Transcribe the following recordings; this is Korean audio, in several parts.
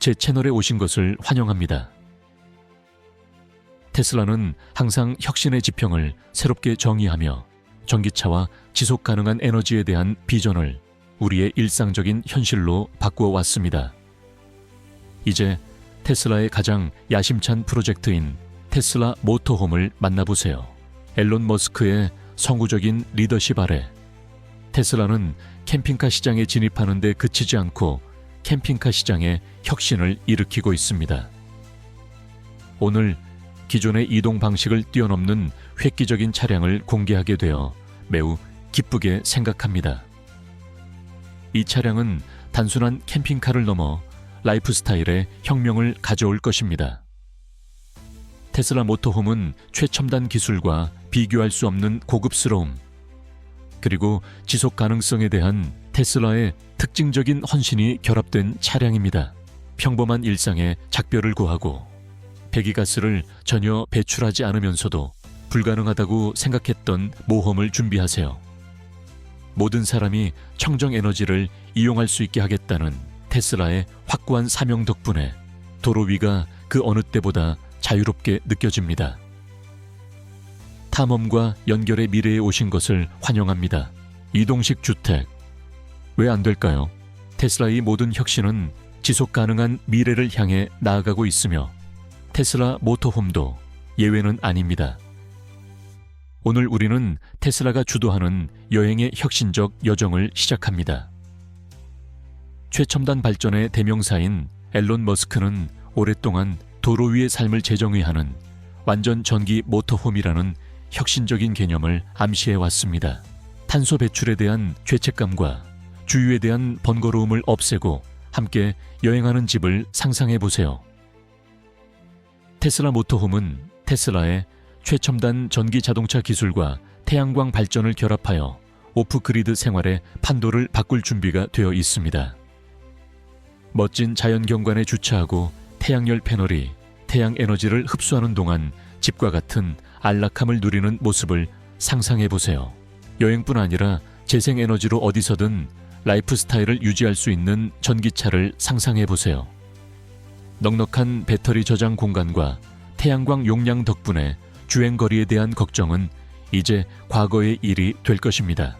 제 채널에 오신 것을 환영합니다. 테슬라는 항상 혁신의 지평을 새롭게 정의하며 전기차와 지속 가능한 에너지에 대한 비전을 우리의 일상적인 현실로 바꾸어 왔습니다. 이제 테슬라의 가장 야심찬 프로젝트인 테슬라 모터홈을 만나보세요. 앨런 머스크의 성구적인 리더십 아래 테슬라는 캠핑카 시장에 진입하는 데 그치지 않고 캠핑카 시장에 혁신을 일으키고 있습니다. 오늘 기존의 이동 방식을 뛰어넘는 획기적인 차량을 공개하게 되어 매우 기쁘게 생각합니다. 이 차량은 단순한 캠핑카를 넘어 라이프 스타일의 혁명을 가져올 것입니다. 테슬라 모터홈은 최첨단 기술과 비교할 수 없는 고급스러움, 그리고 지속 가능성에 대한 테슬라의 특징적인 헌신이 결합된 차량입니다. 평범한 일상에 작별을 고하고 배기가스를 전혀 배출하지 않으면서도 불가능하다고 생각했던 모험을 준비하세요. 모든 사람이 청정 에너지를 이용할 수 있게 하겠다는 테슬라의 확고한 사명 덕분에 도로 위가 그 어느 때보다 자유롭게 느껴집니다. 탐험과 연결의 미래에 오신 것을 환영합니다. 이동식 주택, 왜 안 될까요? 테슬라의 모든 혁신은 지속 가능한 미래를 향해 나아가고 있으며 테슬라 모터홈도 예외는 아닙니다. 오늘 우리는 테슬라가 주도하는 여행의 혁신적 여정을 시작합니다. 최첨단 발전의 대명사인 앨런 머스크는 오랫동안 도로 위의 삶을 재정의하는 완전 전기 모터홈이라는 혁신적인 개념을 암시해 왔습니다. 탄소 배출에 대한 죄책감과 주유에 대한 번거로움을 없애고 함께 여행하는 집을 상상해 보세요. 테슬라 모터홈은 테슬라의 최첨단 전기 자동차 기술과 태양광 발전을 결합하여 오프그리드 생활의 판도를 바꿀 준비가 되어 있습니다. 멋진 자연경관에 주차하고 태양열 패널이 태양 에너지를 흡수하는 동안 집과 같은 안락함을 누리는 모습을 상상해 보세요. 여행뿐 아니라 재생에너지로 어디서든 라이프 스타일을 유지할 수 있는 전기차를 상상해 보세요. 넉넉한 배터리 저장 공간과 태양광 용량 덕분에 주행거리에 대한 걱정은 이제 과거의 일이 될 것입니다.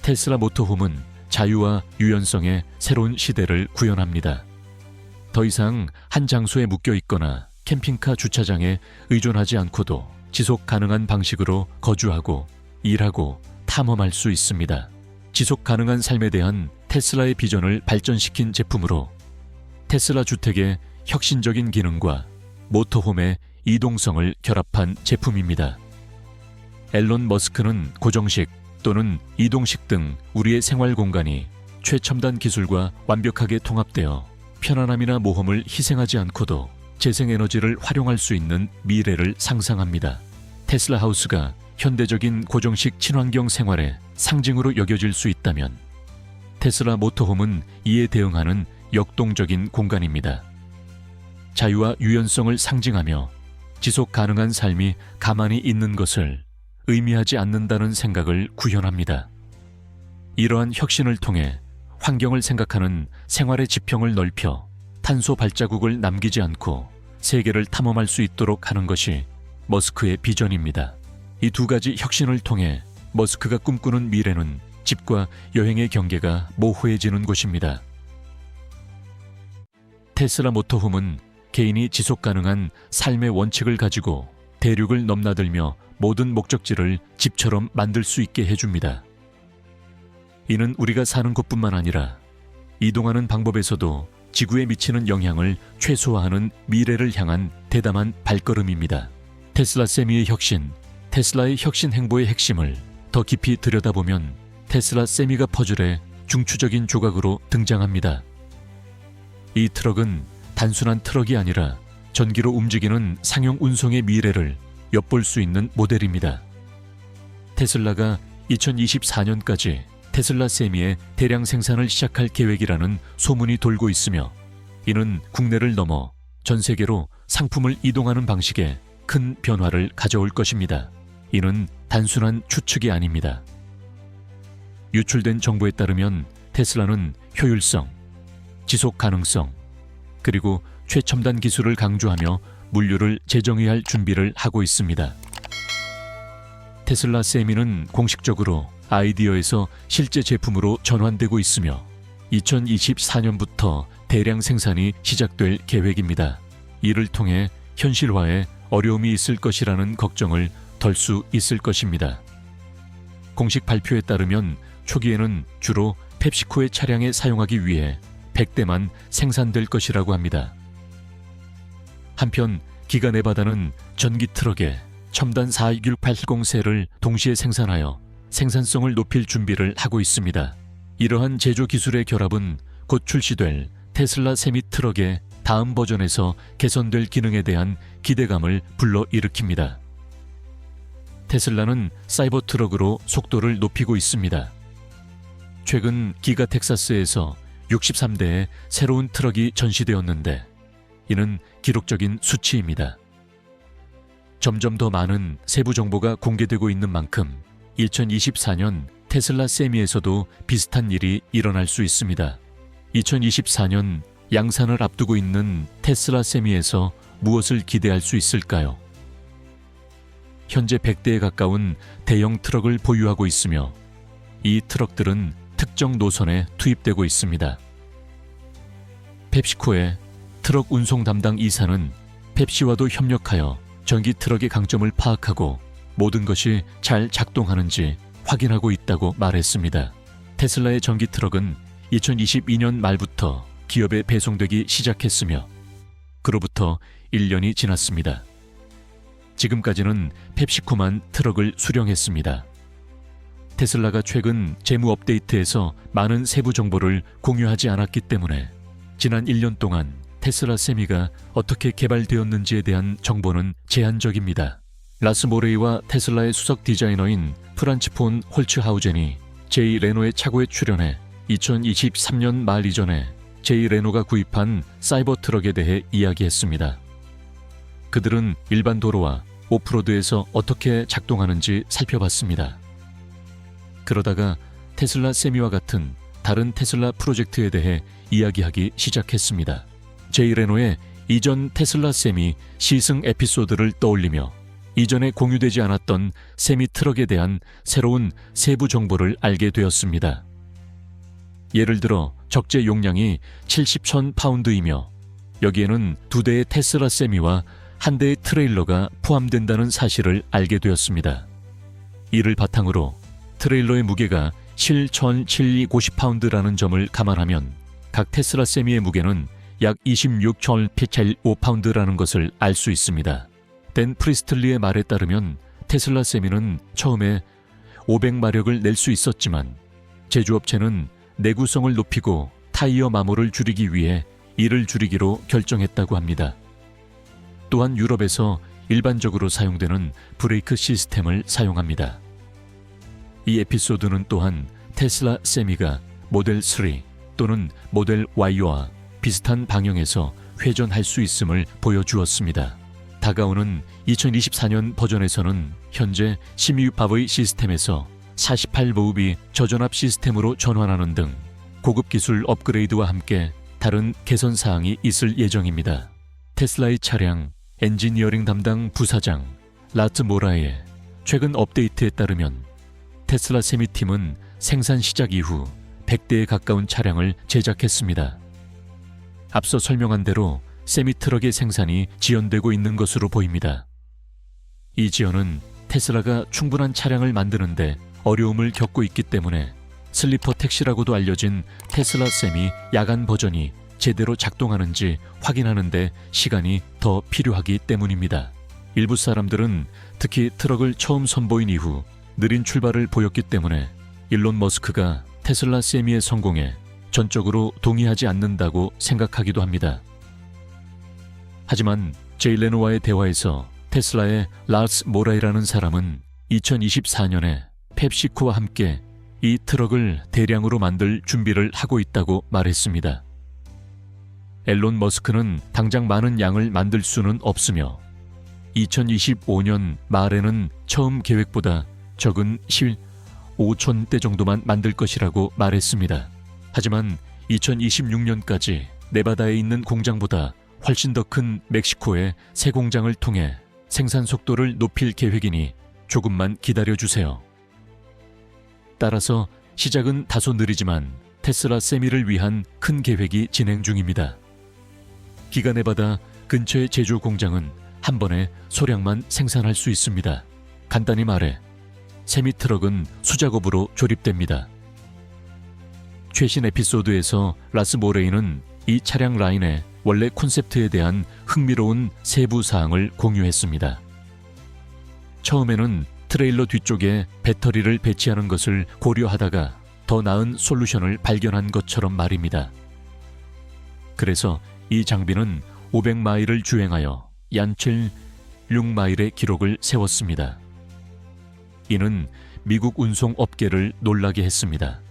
테슬라 모터홈은 자유와 유연성의 새로운 시대를 구현합니다. 더 이상 한 장소에 묶여 있거나 캠핑카 주차장에 의존하지 않고도 지속 가능한 방식으로 거주하고 일하고 탐험할 수 있습니다. 지속 가능한 삶에 대한 테슬라의 비전을 발전시킨 제품으로 테슬라 주택의 혁신적인 기능과 모터홈의 이동성을 결합한 제품입니다. 앨런 머스크는 고정식 또는 이동식 등 우리의 생활 공간이 최첨단 기술과 완벽하게 통합되어 편안함이나 모험을 희생하지 않고도 재생에너지를 활용할 수 있는 미래를 상상합니다. 테슬라 하우스가 현대적인 고정식 친환경 생활의 상징으로 여겨질 수 있다면 테슬라 모터홈은 이에 대응하는 역동적인 공간입니다. 자유와 유연성을 상징하며 지속 가능한 삶이 가만히 있는 것을 의미하지 않는다는 생각을 구현합니다. 이러한 혁신을 통해 환경을 생각하는 생활의 지평을 넓혀 탄소 발자국을 남기지 않고 세계를 탐험할 수 있도록 하는 것이 머스크의 비전입니다. 이 두 가지 혁신을 통해 머스크가 꿈꾸는 미래는 집과 여행의 경계가 모호해지는 곳입니다. 테슬라 모터홈은 개인이 지속 가능한 삶의 원칙을 가지고 대륙을 넘나들며 모든 목적지를 집처럼 만들 수 있게 해줍니다. 이는 우리가 사는 곳뿐만 아니라 이동하는 방법에서도 지구에 미치는 영향을 최소화하는 미래를 향한 대담한 발걸음입니다. 테슬라 세미의 혁신, 테슬라의 혁신 행보의 핵심을 더 깊이 들여다보면 테슬라 세미가 퍼즐의 중추적인 조각으로 등장합니다. 이 트럭은 단순한 트럭이 아니라 전기로 움직이는 상용 운송의 미래를 엿볼 수 있는 모델입니다. 테슬라가 2024년까지 테슬라 세미의 대량 생산을 시작할 계획이라는 소문이 돌고 있으며 이는 국내를 넘어 전 세계로 상품을 이동하는 방식에 큰 변화를 가져올 것입니다. 이는 단순한 추측이 아닙니다. 유출된 정보에 따르면 테슬라는 효율성, 지속 가능성, 그리고 최첨단 기술을 강조하며 물류를 재정의할 준비를 하고 있습니다. 테슬라 세미는 공식적으로 아이디어에서 실제 제품으로 전환되고 있으며 2024년부터 대량 생산이 시작될 계획입니다. 이를 통해 현실화에 어려움이 있을 것이라는 걱정을 덜 수 있을 것입니다. 공식 발표에 따르면 초기에는 주로 펩시코의 차량에 사용하기 위해 100대만 생산될 것이라고 합니다. 한편 기가 네바다는 전기 트럭에 첨단 46880세를 동시에 생산하여 생산성을 높일 준비를 하고 있습니다. 이러한 제조 기술의 결합은 곧 출시될 테슬라 세미 트럭의 다음 버전에서 개선될 기능에 대한 기대감을 불러일으킵니다. 테슬라는 사이버 트럭으로 속도를 높이고 있습니다. 최근 기가 텍사스에서 63대의 새로운 트럭이 전시되었는데 이는 기록적인 수치입니다. 점점 더 많은 세부 정보가 공개되고 있는 만큼 2024년 테슬라 세미에서도 비슷한 일이 일어날 수 있습니다. 2024년 양산을 앞두고 있는 테슬라 세미에서 무엇을 기대할 수 있을까요? 현재 100대에 가까운 대형 트럭을 보유하고 있으며 이 트럭들은 특정 노선에 투입되고 있습니다. 펩시코의 트럭 운송 담당 이사는 펩시와도 협력하여 전기 트럭의 강점을 파악하고 모든 것이 잘 작동하는지 확인하고 있다고 말했습니다. 테슬라의 전기 트럭은 2022년 말부터 기업에 배송되기 시작했으며 그로부터 1년이 지났습니다. 지금까지는 펩시코만 트럭을 수령했습니다. 테슬라가 최근 재무 업데이트에서 많은 세부 정보를 공유하지 않았기 때문에 지난 1년 동안 테슬라 세미가 어떻게 개발되었는지에 대한 정보는 제한적입니다. 라스 모레이와 테슬라의 수석 디자이너인 프란츠 폰 홀츠하우젠이 제이 레노의 차고에 출연해 2023년 말 이전에 제이 레노가 구입한 사이버 트럭에 대해 이야기했습니다. 그들은 일반 도로와 오프로드에서 어떻게 작동하는지 살펴봤습니다. 그러다가 테슬라 세미와 같은 다른 테슬라 프로젝트에 대해 이야기하기 시작했습니다. 제이 레노의 이전 테슬라 세미 시승 에피소드를 떠올리며 이전에 공유되지 않았던 세미 트럭에 대한 새로운 세부 정보를 알게 되었습니다. 예를 들어 적재 용량이 70,000파운드이며 여기에는 2대의 테슬라 세미와 1대의 트레일러가 포함된다는 사실을 알게 되었습니다. 이를 바탕으로 트레일러의 무게가 실 1,750파운드라는 점을 감안하면 각 테슬라 세미의 무게는 약 26,105파운드라는 것을 알 수 있습니다. 댄 프리스틀리의 말에 따르면 테슬라 세미는 처음에 500마력을 낼 수 있었지만 제조업체는 내구성을 높이고 타이어 마모를 줄이기 위해 이를 줄이기로 결정했다고 합니다. 또한 유럽에서 일반적으로 사용되는 브레이크 시스템을 사용합니다. 이 에피소드는 또한 테슬라 세미가 모델 3 또는 모델 Y와 비슷한 방향에서 회전할 수 있음을 보여주었습니다. 다가오는 2024년 버전에서는 현재 16밥의 시스템에서 48보흡이 저전압 시스템으로 전환하는 등 고급 기술 업그레이드와 함께 다른 개선 사항이 있을 예정입니다. 테슬라의 차량 엔지니어링 담당 부사장 라트 모라의 최근 업데이트에 따르면 테슬라 세미팀은 생산 시작 이후 100대에 가까운 차량을 제작했습니다. 앞서 설명한 대로 세미 트럭의 생산이 지연되고 있는 것으로 보입니다. 이 지연은 테슬라가 충분한 차량을 만드는데 어려움을 겪고 있기 때문에 슬리퍼 택시라고도 알려진 테슬라 세미 야간 버전이 제대로 작동하는지 확인하는 데 시간이 더 필요하기 때문입니다. 일부 사람들은 특히 트럭을 처음 선보인 이후 느린 출발을 보였기 때문에 일론 머스크가 테슬라 세미의 성공에 전적으로 동의하지 않는다고 생각하기도 합니다. 하지만 제이 레노와의 대화에서 테슬라의 라스 모라이라는 사람은 2024년에 펩시코와 함께 이 트럭을 대량으로 만들 준비를 하고 있다고 말했습니다. 앨런 머스크는 당장 많은 양을 만들 수는 없으며 2025년 말에는 처음 계획보다 적은 실 5,000대 정도만 만들 것이라고 말했습니다. 하지만 2026년까지 네바다에 있는 공장보다 훨씬 더 큰 멕시코의 새 공장을 통해 생산 속도를 높일 계획이니 조금만 기다려주세요. 따라서 시작은 다소 느리지만 테슬라 세미를 위한 큰 계획이 진행 중입니다. 기가 네바다 근처의 제조 공장은 한 번에 소량만 생산할 수 있습니다. 간단히 말해 세미 트럭은 수작업으로 조립됩니다. 최신 에피소드에서 라스 모레이는 이 차량 라인의 원래 콘셉트에 대한 흥미로운 세부 사항을 공유했습니다. 처음에는 트레일러 뒤쪽에 배터리를 배치하는 것을 고려하다가 더 나은 솔루션을 발견한 것처럼 말입니다. 그래서 이 장비는 500마일을 주행하여 얀칠 6마일의 기록을 세웠습니다. 이는 미국 운송 업계를 놀라게 했습니다.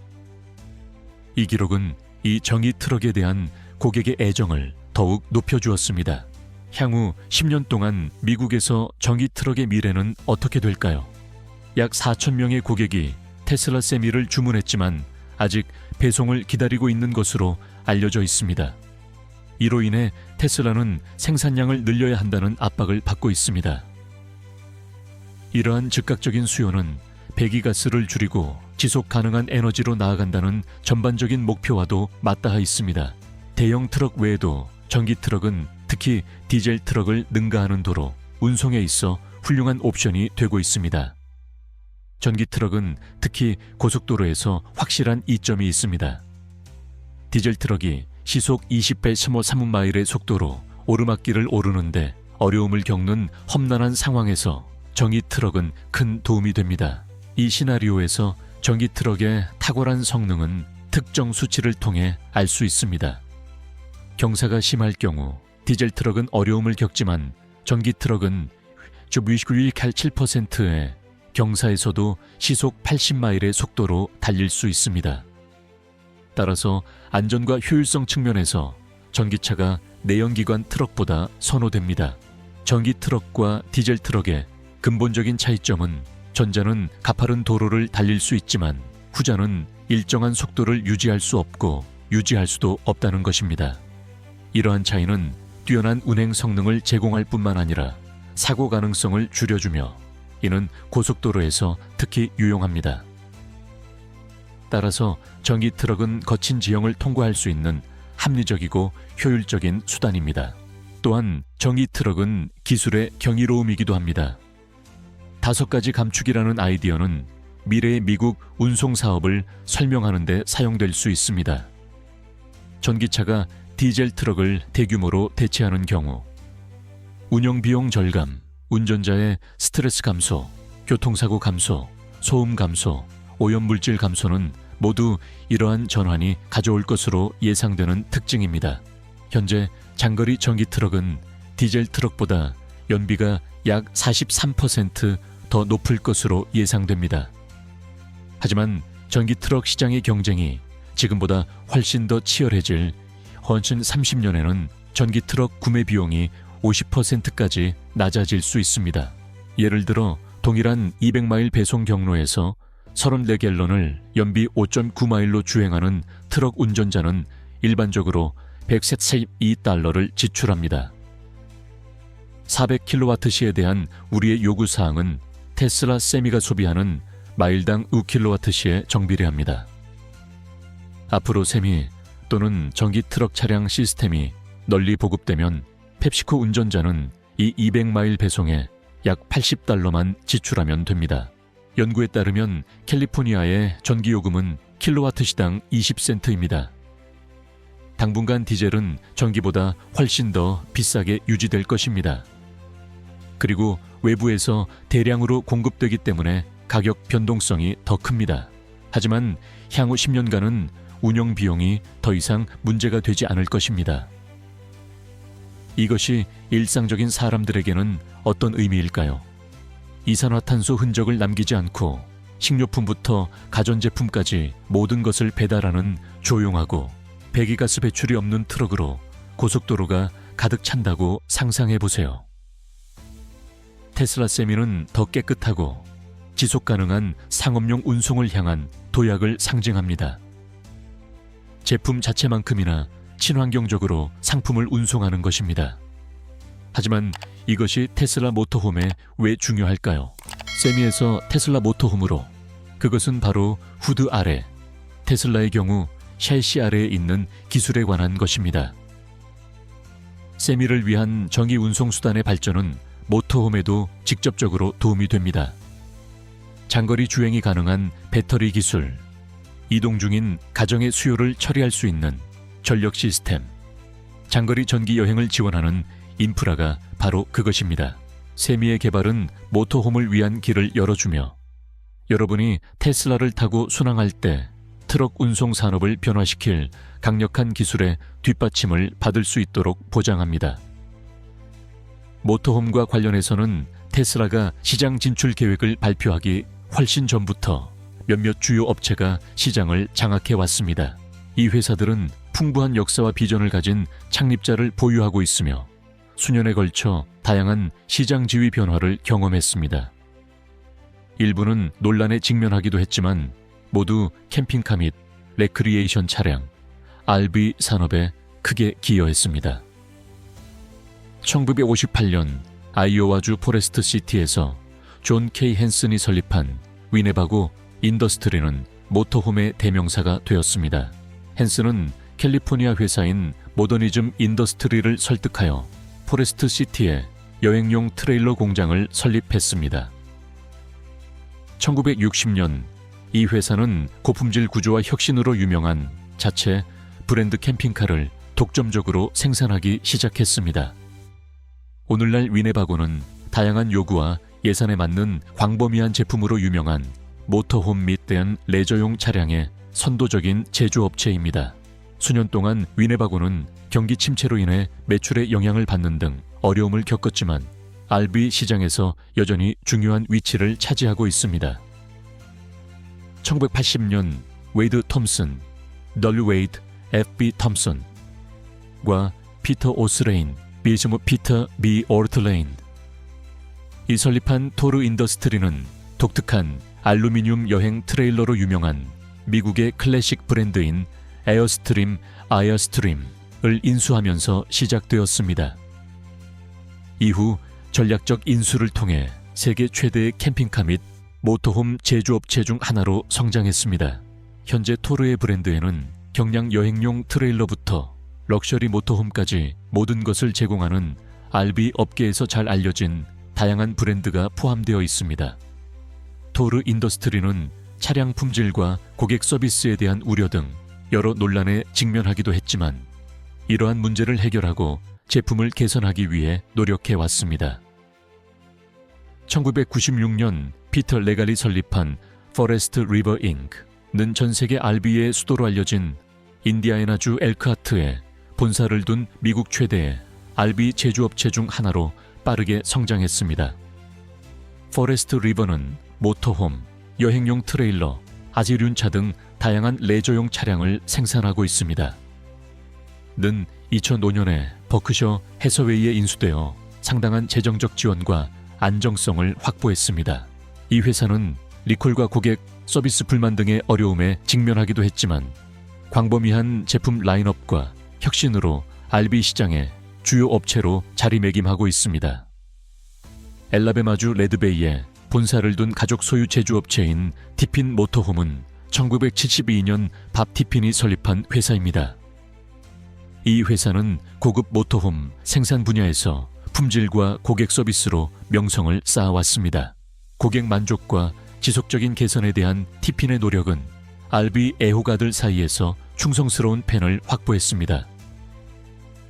이 기록은 이 전기 트럭에 대한 고객의 애정을 더욱 높여주었습니다. 향후 10년 동안 미국에서 전기 트럭의 미래는 어떻게 될까요? 약 4,000명의 고객이 테슬라 세미를 주문했지만 아직 배송을 기다리고 있는 것으로 알려져 있습니다. 이로 인해 테슬라는 생산량을 늘려야 한다는 압박을 받고 있습니다. 이러한 즉각적인 수요는 배기가스를 줄이고 지속 가능한 에너지로 나아간다는 전반적인 목표와도 맞닿아 있습니다. 대형 트럭 외에도 전기 트럭은 특히 디젤 트럭을 능가하는 도로, 운송에 있어 훌륭한 옵션이 되고 있습니다. 전기 트럭은 특히 고속도로에서 확실한 이점이 있습니다. 디젤 트럭이 시속 20배 3.3마일의 속도로 오르막길을 오르는데 어려움을 겪는 험난한 상황에서 전기 트럭은 큰 도움이 됩니다. 이 시나리오에서 전기 트럭의 탁월한 성능은 특정 수치를 통해 알 수 있습니다. 경사가 심할 경우 디젤 트럭은 어려움을 겪지만 전기 트럭은 7%의 경사에서도 시속 80마일의 속도로 달릴 수 있습니다. 따라서 안전과 효율성 측면에서 전기차가 내연기관 트럭보다 선호됩니다. 전기 트럭과 디젤 트럭의 근본적인 차이점은 전자는 가파른 도로를 달릴 수 있지만 후자는 일정한 속도를 유지할 수 없고 유지할 수도 없다는 것입니다. 이러한 차이는 뛰어난 운행 성능을 제공할 뿐만 아니라 사고 가능성을 줄여주며 이는 고속도로에서 특히 유용합니다. 따라서 전기 트럭은 거친 지형을 통과할 수 있는 합리적이고 효율적인 수단입니다. 또한 전기 트럭은 기술의 경이로움이기도 합니다. 5가지 감축이라는 아이디어는 미래의 미국 운송 사업을 설명하는 데 사용될 수 있습니다. 전기차가 디젤 트럭을 대규모로 대체하는 경우 운영 비용 절감, 운전자의 스트레스 감소, 교통사고 감소, 소음 감소, 오염물질 감소는 모두 이러한 전환이 가져올 것으로 예상되는 특징입니다. 현재 장거리 전기 트럭은 디젤 트럭보다 연비가 약 43% 더 높을 것으로 예상됩니다. 하지만 전기 트럭 시장의 경쟁이 지금보다 훨씬 더 치열해질 헌신 30년에는 전기 트럭 구매 비용이 50%까지 낮아질 수 있습니다. 예를 들어 동일한 200마일 배송 경로에서 34갤런을 연비 5.9마일로 주행하는 트럭 운전자는 일반적으로 $132를 지출합니다. 400kWh에 대한 우리의 요구사항은 테슬라 세미가 소비하는 마일당 5kWh에 정비례합니다. 앞으로 세미 또는 전기 트럭 차량 시스템이 널리 보급되면 펩시코 운전자는 이 200마일 배송에 약 $80만 지출하면 됩니다. 연구에 따르면 캘리포니아의 전기요금은 킬로와트시당 20센트입니다. 당분간 디젤은 전기보다 훨씬 더 비싸게 유지될 것입니다. 그리고 외부에서 대량으로 공급되기 때문에 가격 변동성이 더 큽니다. 하지만 향후 10년간은 운영 비용이 더 이상 문제가 되지 않을 것입니다. 이것이 일상적인 사람들에게는 어떤 의미일까요? 이산화탄소 흔적을 남기지 않고 식료품부터 가전제품까지 모든 것을 배달하는 조용하고 배기가스 배출이 없는 트럭으로 고속도로가 가득 찬다고 상상해 보세요. 테슬라 세미는 더 깨끗하고 지속 가능한 상업용 운송을 향한 도약을 상징합니다. 제품 자체만큼이나 친환경적으로 상품을 운송하는 것입니다. 하지만 이것이 테슬라 모터홈에 왜 중요할까요? 세미에서 테슬라 모터홈으로, 그것은 바로 후드 아래, 테슬라의 경우 셰시 아래에 있는 기술에 관한 것입니다. 세미를 위한 정의 운송수단의 발전은 모터홈에도 직접적으로 도움이 됩니다. 장거리 주행이 가능한 배터리 기술, 이동 중인 가정의 수요를 처리할 수 있는 전력 시스템, 장거리 전기 여행을 지원하는 인프라가 바로 그것입니다. 세미의 개발은 모터홈을 위한 길을 열어주며 여러분이 테슬라를 타고 순항할 때 트럭 운송 산업을 변화시킬 강력한 기술의 뒷받침을 받을 수 있도록 보장합니다. 모터홈과 관련해서는 테슬라가 시장 진출 계획을 발표하기 훨씬 전부터 몇몇 주요 업체가 시장을 장악해 왔습니다. 이 회사들은 풍부한 역사와 비전을 가진 창립자를 보유하고 있으며 수년에 걸쳐 다양한 시장 지위 변화를 경험했습니다. 일부는 논란에 직면하기도 했지만 모두 캠핑카 및 레크리에이션 차량, RV 산업에 크게 기여했습니다. 1958년 아이오와주 포레스트 시티에서 존 K 헨슨이 설립한 위네바고 인더스트리는 모터홈의 대명사가 되었습니다. 헨슨은 캘리포니아 회사인 모더니즘 인더스트리를 설득하여 포레스트 시티에 여행용 트레일러 공장을 설립했습니다. 1960년 이 회사는 고품질 구조와 혁신으로 유명한 자체 브랜드 캠핑카를 독점적으로 생산하기 시작했습니다. 오늘날 위네바고는 다양한 요구와 예산에 맞는 광범위한 제품으로 유명한 모터홈 및 대한 레저용 차량의 선도적인 제조업체입니다. 수년 동안 위네바고는 경기 침체로 인해 매출에 영향을 받는 등 어려움을 겪었지만 RV 시장에서 여전히 중요한 위치를 차지하고 있습니다. 1980년 웨이드 톰슨, W. 웨이드 F.B. 톰슨과 피터 오스레인, 비즈모 피터 B. 오르틀레인 이 설립한 토르 인더스트리는 독특한 알루미늄 여행 트레일러로 유명한 미국의 클래식 브랜드인 에어스트림, 아이어스트림을 인수하면서 시작되었습니다. 이후 전략적 인수를 통해 세계 최대의 캠핑카 및 모터홈 제조업체 중 하나로 성장했습니다. 현재 토르의 브랜드에는 경량 여행용 트레일러부터 럭셔리 모터홈까지 모든 것을 제공하는 RV 업계에서 잘 알려진 다양한 브랜드가 포함되어 있습니다. 토르 인더스트리는 차량 품질과 고객 서비스에 대한 우려 등 여러 논란에 직면하기도 했지만 이러한 문제를 해결하고 제품을 개선하기 위해 노력해 왔습니다. 1996년 피터 레갈이 설립한 포레스트 리버 잉크는 전 세계 RV의 수도로 알려진 인디아나주 엘크하트에 본사를 둔 미국 최대의 RV 제조업체 중 하나로 빠르게 성장했습니다. 포레스트 리버는 모터홈, 여행용 트레일러, 아지륜차 등 다양한 레저용 차량을 생산하고 있습니다. 는 2005년에 버크셔 해서웨이에 인수되어 상당한 재정적 지원과 안정성을 확보했습니다. 이 회사는 리콜과 고객 서비스 불만 등의 어려움에 직면하기도 했지만 광범위한 제품 라인업과 혁신으로 RV 시장의 주요 업체로 자리매김하고 있습니다. 엘라베마주 레드베이에 본사를 둔 가족 소유 제조업체인 티핀 모터홈은 1972년 밥 티핀이 설립한 회사입니다. 이 회사는 고급 모터홈 생산 분야에서 품질과 고객 서비스로 명성을 쌓아왔습니다. 고객 만족과 지속적인 개선에 대한 티핀의 노력은 RV 애호가들 사이에서 충성스러운 팬을 확보했습니다.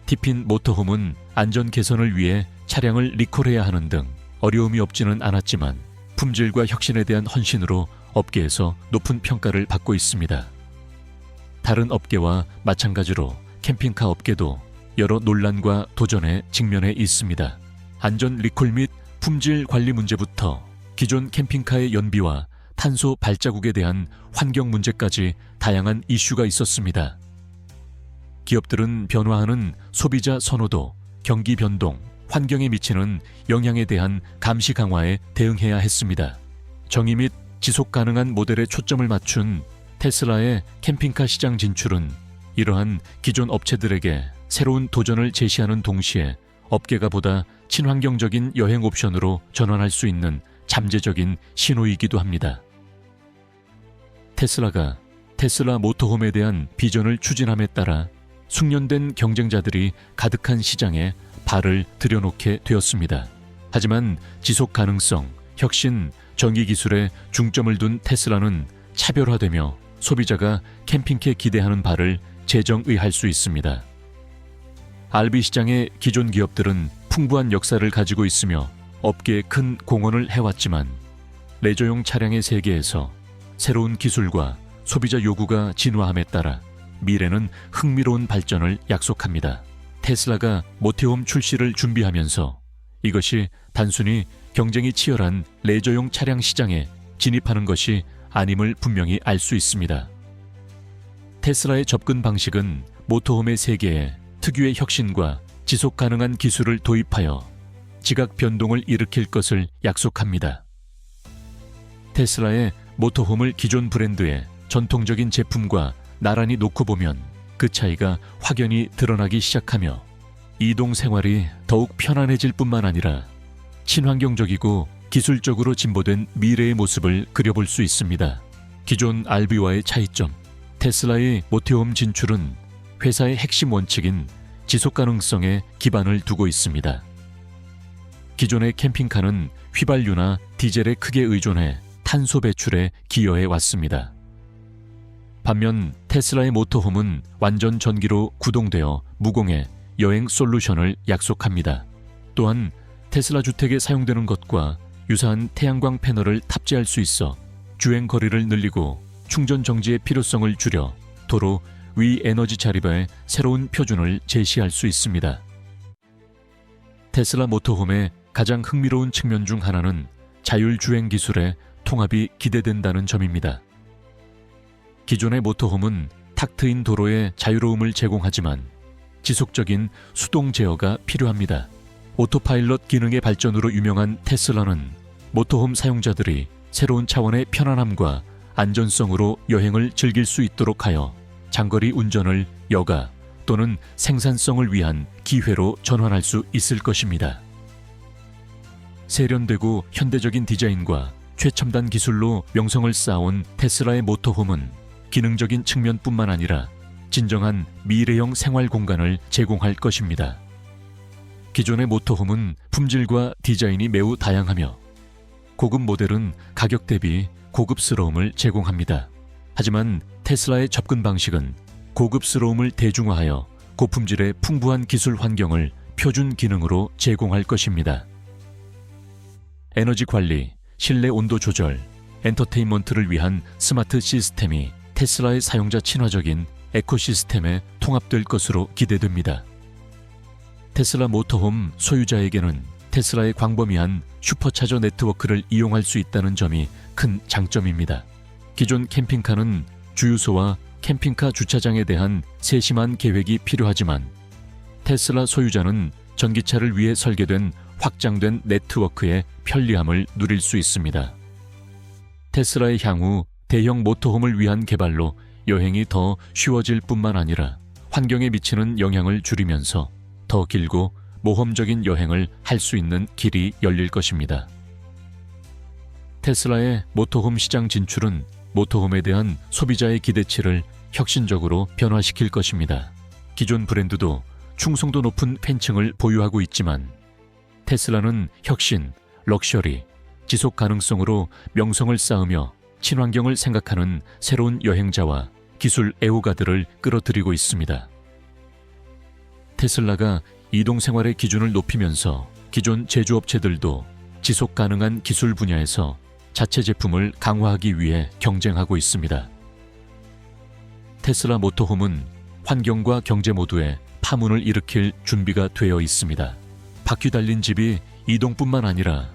티핀 모터홈은 안전 개선을 위해 차량을 리콜해야 하는 등 어려움이 없지는 않았지만 품질과 혁신에 대한 헌신으로 업계에서 높은 평가를 받고 있습니다. 다른 업계와 마찬가지로 캠핑카 업계도 여러 논란과 도전에 직면해 있습니다. 안전 리콜 및 품질 관리 문제부터 기존 캠핑카의 연비와 탄소 발자국에 대한 환경 문제까지 다양한 이슈가 있었습니다. 기업들은 변화하는 소비자 선호도, 경기 변동, 환경에 미치는 영향에 대한 감시 강화에 대응해야 했습니다. 정의 및 지속 가능한 모델에 초점을 맞춘 테슬라의 캠핑카 시장 진출은 이러한 기존 업체들에게 새로운 도전을 제시하는 동시에 업계가 보다 친환경적인 여행 옵션으로 전환할 수 있는 잠재적인 신호이기도 합니다. 테슬라가 테슬라 모터홈에 대한 비전을 추진함에 따라 숙련된 경쟁자들이 가득한 시장에 발을 들여놓게 되었습니다. 하지만 지속 가능성, 혁신, 전기 기술에 중점을 둔 테슬라는 차별화되며 소비자가 캠핑카에 기대하는 바를 재정의할 수 있습니다. RV 시장의 기존 기업들은 풍부한 역사를 가지고 있으며 업계에 큰 공헌을 해왔지만 레저용 차량의 세계에서 새로운 기술과 소비자 요구가 진화함에 따라 미래는 흥미로운 발전을 약속합니다. 테슬라가 모태홈 출시를 준비하면서 이것이 단순히 경쟁이 치열한 레저용 차량 시장에 진입하는 것이 아님을 분명히 알 수 있습니다. 테슬라의 접근 방식은 모터홈의 세계에 특유의 혁신과 지속 가능한 기술을 도입하여 지각 변동을 일으킬 것을 약속합니다. 테슬라의 모터홈을 기존 브랜드의 전통적인 제품과 나란히 놓고 보면 그 차이가 확연히 드러나기 시작하며 이동 생활이 더욱 편안해질 뿐만 아니라 친환경적이고 기술적으로 진보된 미래의 모습을 그려볼 수 있습니다. 기존 RV와의 차이점, 테슬라의 모터홈 진출은 회사의 핵심 원칙인 지속 가능성에 기반을 두고 있습니다. 기존의 캠핑카는 휘발유나 디젤에 크게 의존해 탄소 배출에 기여해 왔습니다. 반면 테슬라의 모터홈은 완전 전기로 구동되어 무공해 여행 솔루션을 약속합니다. 또한 테슬라 주택에 사용되는 것과 유사한 태양광 패널을 탑재할 수 있어 주행 거리를 늘리고 충전 정지의 필요성을 줄여 도로 위 에너지 자립의 새로운 표준을 제시할 수 있습니다. 테슬라 모터홈의 가장 흥미로운 측면 중 하나는 자율주행 기술의 통합이 기대된다는 점입니다. 기존의 모터홈은 탁 트인 도로의 자유로움을 제공하지만 지속적인 수동 제어가 필요합니다. 오토파일럿 기능의 발전으로 유명한 테슬라는 모터홈 사용자들이 새로운 차원의 편안함과 안전성으로 여행을 즐길 수 있도록 하여 장거리 운전을 여가 또는 생산성을 위한 기회로 전환할 수 있을 것입니다. 세련되고 현대적인 디자인과 최첨단 기술로 명성을 쌓아온 테슬라의 모터홈은 기능적인 측면뿐만 아니라 진정한 미래형 생활 공간을 제공할 것입니다. 기존의 모터홈은 품질과 디자인이 매우 다양하며 고급 모델은 가격 대비 고급스러움을 제공합니다. 하지만 테슬라의 접근 방식은 고급스러움을 대중화하여 고품질의 풍부한 기술 환경을 표준 기능으로 제공할 것입니다. 에너지 관리, 실내 온도 조절, 엔터테인먼트를 위한 스마트 시스템이 테슬라의 사용자 친화적인 에코시스템에 통합될 것으로 기대됩니다. 테슬라 모터홈 소유자에게는 테슬라의 광범위한 슈퍼차저 네트워크를 이용할 수 있다는 점이 큰 장점입니다. 기존 캠핑카는 주유소와 캠핑카 주차장에 대한 세심한 계획이 필요하지만 테슬라 소유자는 전기차를 위해 설계된 확장된 네트워크의 편리함을 누릴 수 있습니다. 테슬라의 향후 대형 모터홈을 위한 개발로 여행이 더 쉬워질 뿐만 아니라 환경에 미치는 영향을 줄이면서 더 길고 모험적인 여행을 할 수 있는 길이 열릴 것입니다. 테슬라의 모터홈 시장 진출은 모터홈에 대한 소비자의 기대치를 혁신적으로 변화시킬 것입니다. 기존 브랜드도 충성도 높은 팬층을 보유하고 있지만 테슬라는 혁신, 럭셔리, 지속 가능성으로 명성을 쌓으며 친환경을 생각하는 새로운 여행자와 기술 애호가들을 끌어들이고 있습니다. 테슬라가 이동 생활의 기준을 높이면서 기존 제조업체들도 지속 가능한 기술 분야에서 자체 제품을 강화하기 위해 경쟁하고 있습니다. 테슬라 모터홈은 환경과 경제 모두에 파문을 일으킬 준비가 되어 있습니다. 바퀴 달린 집이 이동뿐만 아니라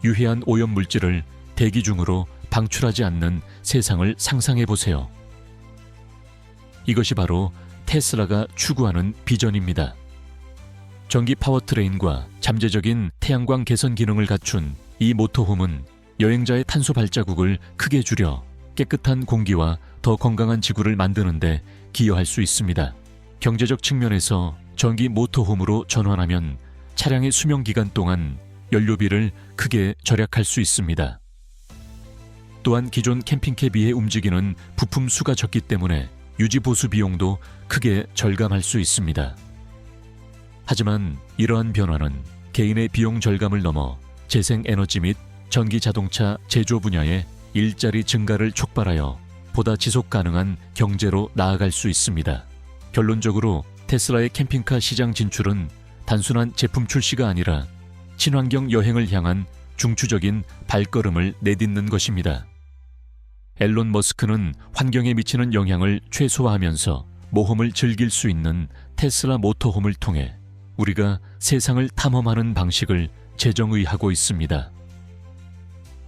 유해한 오염 물질을 대기 중으로 방출하지 않는 세상을 상상해 보세요. 이것이 바로 테슬라가 추구하는 비전입니다. 전기 파워트레인과 잠재적인 태양광 개선 기능을 갖춘 이 모터홈은 여행자의 탄소 발자국을 크게 줄여 깨끗한 공기와 더 건강한 지구를 만드는 데 기여할 수 있습니다. 경제적 측면에서 전기 모터홈으로 전환하면 차량의 수명 기간 동안 연료비를 크게 절약할 수 있습니다. 또한 기존 캠핑카에 비해 움직이는 부품 수가 적기 때문에 유지 보수 비용도 크게 절감할 수 있습니다. 하지만 이러한 변화는 개인의 비용 절감을 넘어 재생에너지 및 전기 자동차 제조 분야의 일자리 증가를 촉발하여 보다 지속 가능한 경제로 나아갈 수 있습니다. 결론적으로 테슬라의 캠핑카 시장 진출은 단순한 제품 출시가 아니라 친환경 여행을 향한 중추적인 발걸음을 내딛는 것입니다. 앨런 머스크는 환경에 미치는 영향을 최소화하면서 모험을 즐길 수 있는 테슬라 모터홈을 통해 우리가 세상을 탐험하는 방식을 재정의하고 있습니다.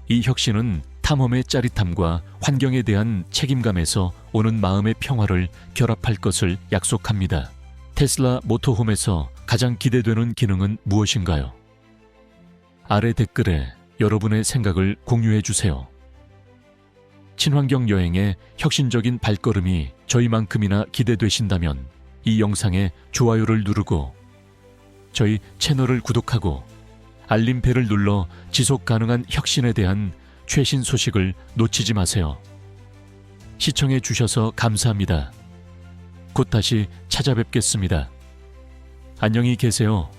이 혁신은 탐험의 짜릿함과 환경에 대한 책임감에서 오는 마음의 평화를 결합할 것을 약속합니다. 테슬라 모터홈에서 가장 기대되는 기능은 무엇인가요? 아래 댓글에 여러분의 생각을 공유해 주세요. 친환경 여행의 혁신적인 발걸음이 저희만큼이나 기대되신다면 이 영상에 좋아요를 누르고 저희 채널을 구독하고 알림벨을 눌러 지속 가능한 혁신에 대한 최신 소식을 놓치지 마세요. 시청해 주셔서 감사합니다. 곧 다시 찾아뵙겠습니다. 안녕히 계세요.